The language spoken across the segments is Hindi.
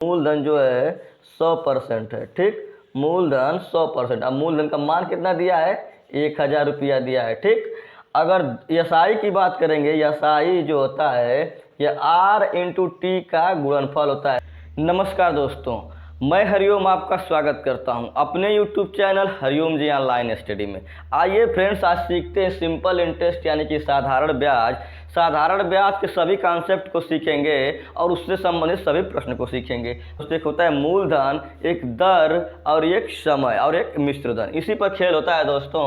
मूलधन जो है 100% है। ठीक, मूलधन 100%। अब मूलधन का मान कितना दिया है? 1000 रुपया दिया है। ठीक, अगर एसआई की बात करेंगे, एसआई जो होता है यह आर इंटू टी का गुणनफल होता है। नमस्कार दोस्तों, मैं हरिओम आपका स्वागत करता हूं अपने YouTube चैनल हरिओम जी ऑनलाइन स्टडी में। आइए फ्रेंड्स, आज सीखते हैं सिंपल इंटरेस्ट यानी कि साधारण ब्याज। साधारण ब्याज के सभी कॉन्सेप्ट को सीखेंगे और उससे संबंधित सभी प्रश्न को सीखेंगे। तो एक होता है मूलधन, एक दर और एक समय और एक मिश्र धन। इसी पर खेल होता है दोस्तों।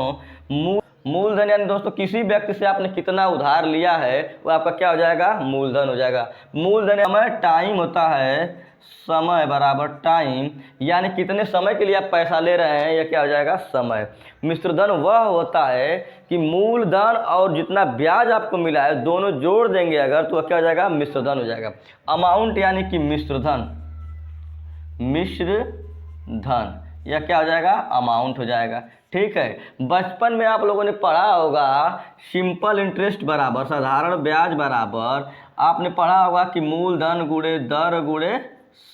मूलधन यानी दोस्तों किसी व्यक्ति से आपने कितना उधार लिया है वो आपका क्या हो जाएगा? मूलधन हो जाएगा। मूलधन समय टाइम होता है, समय बराबर टाइम, यानी कितने समय के लिए आप पैसा ले रहे हैं यह क्या हो जाएगा? समय। मिश्रधन वह होता है कि मूलधन और जितना ब्याज आपको मिला है दोनों जोड़ देंगे अगर, तो वह क्या हो जाएगा? मिश्रधन हो जाएगा। अमाउंट यानी कि मिश्रधन, मिश्र धन यह क्या हो जाएगा? अमाउंट हो जाएगा। ठीक है, बचपन में आप लोगों ने पढ़ा होगा सिंपल इंटरेस्ट बराबर साधारण ब्याज बराबर, आपने पढ़ा होगा कि मूलधन गुणे दर गुणे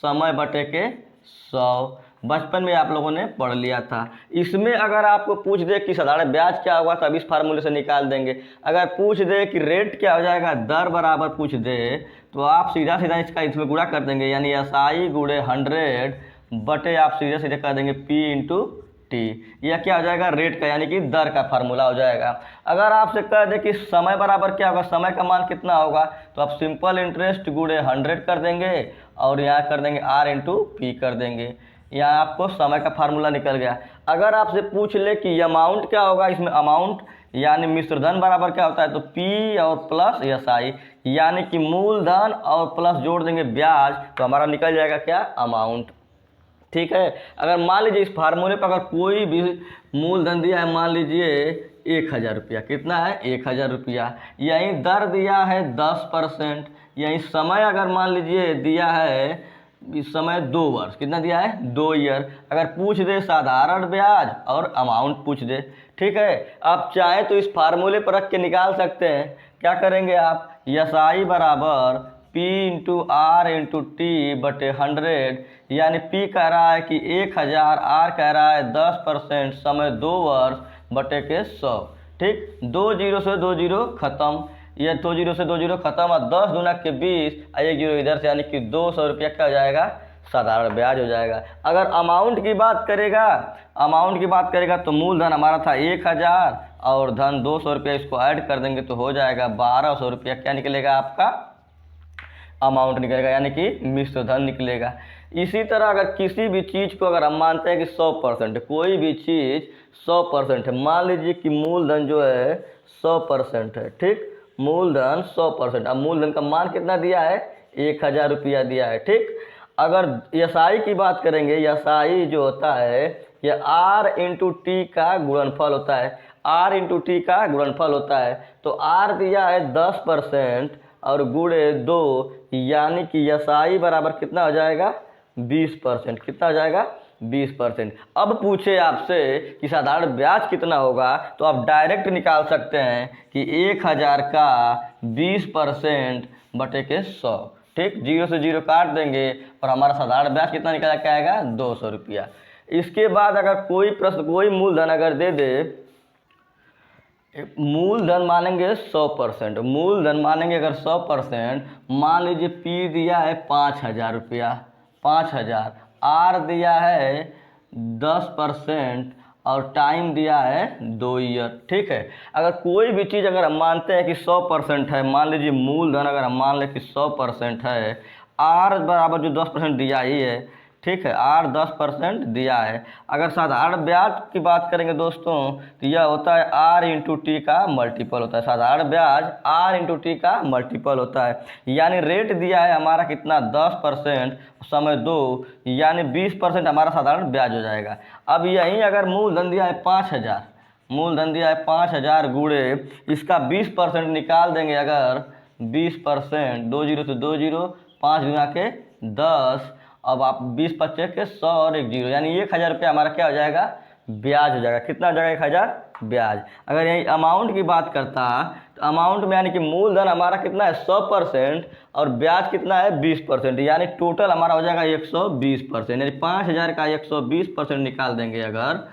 समय बटे के 100। बचपन में आप लोगों ने पढ़ लिया था। इसमें अगर आपको पूछ दे कि साधारण ब्याज क्या होगा तो अब इस फार्मूले से निकाल देंगे। अगर पूछ दे कि रेट क्या हो जाएगा, दर बराबर पूछ दे, तो आप सीधा सीधा इसका इसमें गुणा कर देंगे, यानी एसआई गुणे 100 बटे आप सीधे सीधे कर देंगे पी इंटू टी। यह क्या हो जाएगा? रेट का यानी कि दर का फार्मूला हो जाएगा। अगर आपसे कह दे कि समय बराबर क्या होगा, समय का मान कितना होगा, तो आप सिंपल इंटरेस्ट गुणे 100 कर देंगे और यहाँ कर देंगे आर इंटू पी कर देंगे। यहाँ आपको समय का फार्मूला निकल गया। अगर आपसे पूछ ले कि अमाउंट क्या होगा, इसमें अमाउंट यानी मिश्रधन बराबर क्या होता है, तो पी और प्लस एसआई, यानी कि मूलधन और प्लस जोड़ देंगे ब्याज, तो हमारा निकल जाएगा क्या? अमाउंट। ठीक है, अगर मान लीजिए इस फार्मूले पर अगर कोई भी मूलधन दिया है, मान लीजिए 1000 रुपया, कितना है? 1000 रुपया। यहीं दर दिया है 10%, यहीं समय अगर मान लीजिए दिया है इस समय 2 वर्ष, कितना दिया है? 2 ईयर। अगर पूछ दे साधारण ब्याज और अमाउंट पूछ दे, ठीक है, आप चाहें तो इस फार्मूले पर रख के निकाल सकते हैं। क्या करेंगे आप? एसआई बराबर P into R into T बटे 100, यानी पी कह रहा है कि 1000, आर कह रहा है 10%, समय 2 वर्ष बटे के 100। ठीक, 2 जीरो से 2 जीरो खत्म, यह 2 जीरो से 2 जीरो खत्म, और 10 दूना के 20, एक जीरो इधर से, यानी कि 200 रुपया क्या हो जाएगा? साधारण ब्याज हो जाएगा। अगर अमाउंट की बात करेगा तो मूलधन हमारा था 1000 और धन 200 रुपया, इसको ऐड कर देंगे तो हो जाएगा 1200 रुपया। क्या निकलेगा? आपका अमाउंट निकलेगा, यानी कि मिश्र धन निकलेगा। इसी तरह अगर किसी भी चीज़ को अगर हम मानते हैं कि 100%, कोई भी चीज़ 100% है, मान लीजिए कि मूलधन जो है 100% है। ठीक, मूलधन 100%। अब मूलधन का मान कितना दिया है? 1000 रुपया दिया है। ठीक, अगर एसआई की बात करेंगे, एसआई जो होता है यह आर इंटू टी का गुणनफल होता है। आर इंटू टी का गुणनफल होता है, तो आर दिया है 10% और गुणे 2, यानी कि एसआई बराबर कितना हो जाएगा? 20%। कितना हो जाएगा? 20%। अब पूछे आपसे कि साधारण ब्याज कितना होगा, तो आप डायरेक्ट निकाल सकते हैं कि 1000 का 20% बटे के 100। ठीक, जीरो से जीरो काट देंगे और हमारा साधारण ब्याज कितना निकल के आएगा? 200 रुपया। इसके बाद अगर कोई प्रश्न, कोई मूलधन अगर दे दे, मूलधन मानेंगे 100%, मूलधन मानेंगे अगर 100%, मान लीजिए पी दिया है 5000 रुपया, 5000, आर दिया है 10% और टाइम दिया है 2 ईयर। ठीक है, अगर कोई भी चीज़ अगर हम मानते हैं कि 100% है, मान लीजिए मूलधन अगर हम मान लें कि 100% है, आर बराबर जो 10% दिया ही है, ठीक है, आर 10% दिया है। अगर साधारण ब्याज की बात करेंगे दोस्तों, तो यह होता है आर इंटू टी का मल्टीपल होता है। साधारण ब्याज आर इंटू टी का मल्टीपल होता है, यानी रेट दिया है हमारा कितना? 10%, समय 2, यानी 20% हमारा साधारण ब्याज हो जाएगा। अब यहीं अगर मूलधन दिया है 5000, मूलधन दिया है 5000 गुणे इसका 20% निकाल देंगे अगर 20%, 2 जीरो से 2 जीरो, 5 गुना के 10, अब आप 20 25 के 100 और 1 जीरो, यानी 1000 रुपया हमारा क्या हो जाएगा? ब्याज हो जाएगा। कितना हो जाएगा 1000 ब्याज। अगर यही अमाउंट की बात करता तो अमाउंट में यानी कि मूलधन हमारा कितना है 100% और ब्याज कितना है 20%, यानी टोटल हमारा हो जाएगा 120%। यानी 5000 का 120% निकाल देंगे अगर,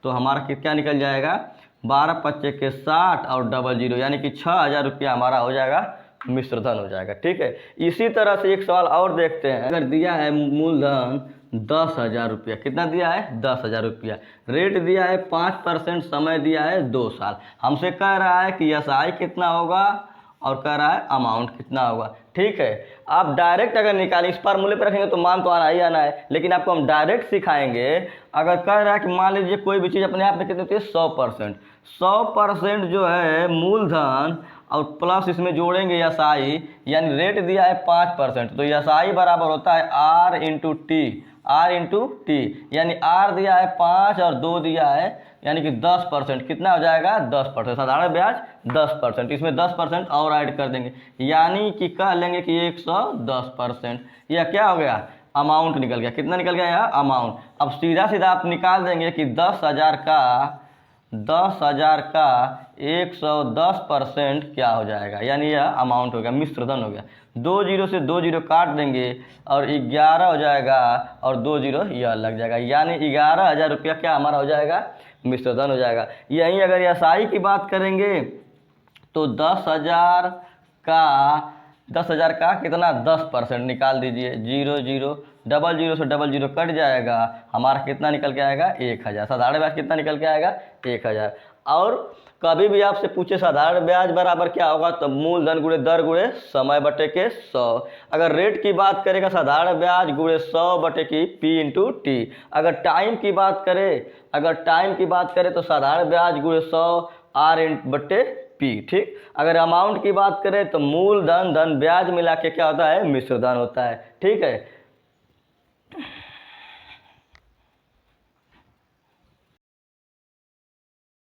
तो हमारा क्या निकल जाएगा 12 पच्चे के 60 और डबल जीरो, यानी कि 6000 रुपया हमारा हो जाएगा मिश्र धन हो जाएगा। ठीक है। इसी तरह से एक सवाल और देखते हैं। अगर दिया है मूलधन 10,000 रुपया, कितना दिया है 10,000 रुपया, रेट दिया है 5%, समय दिया है 2 साल, हमसे कह रहा है कि एसआई कितना होगा और कह रहा है अमाउंट कितना होगा। ठीक है। आप डायरेक्ट अगर निकालें इस फार्मूले पर रखेंगे तो मान तो आना ही आना है, लेकिन आपको हम डायरेक्ट सिखाएंगे। अगर कह रहा है कि मान लीजिए कोई भी चीज़ अपने आप में कितनी होती है 100%, 100% जो है मूलधन और प्लस इसमें जोड़ेंगे एसआई, यानी रेट दिया है 5%, तो एसआई बराबर होता है आर इंटू टी, यानी आर दिया है 5 और 2 दिया है यानी कि 10%, कितना हो जाएगा 10%, साधारण ब्याज 10%, इसमें 10% और ऐड कर देंगे, यानी कि कह लेंगे कि 110%। यह क्या हो गया अमाउंट निकल गया। कितना निकल गया यह अमाउंट। अब सीधा सीधा आप निकाल देंगे कि 10,000 का 110% क्या हो जाएगा, यानी यह अमाउंट हो गया, मिश्रधन हो गया। 2 जीरो से 2 जीरो काट देंगे और 11 हो जाएगा और 2 जीरो यह लग जाएगा, यानी 11,000 रुपया क्या हमारा हो जाएगा मिश्रधन हो जाएगा। यहीं अगर एसआई की बात करेंगे तो 10,000 का कितना 10% निकाल दीजिए, 0 0 डबल जीरो से डबल जीरो कट जाएगा, हमारा कितना निकल के आएगा 1,000। साधारण ब्याज कितना निकल के आएगा 1,000। और कभी भी आपसे पूछे साधारण ब्याज बराबर क्या होगा, तो मूलधन गुणे दर गुणे समय बटे के 100। अगर रेट की बात करेगा साधारण ब्याज गुणे 100 बटे की पी इंटू टी। अगर टाइम की बात करें तो साधारण ब्याज गुणे 100 आर बटे पी। ठीक। अगर अमाउंट की बात करें तो मूलधन धन ब्याज मिला के क्या होता है मिश्रधन होता है। ठीक है।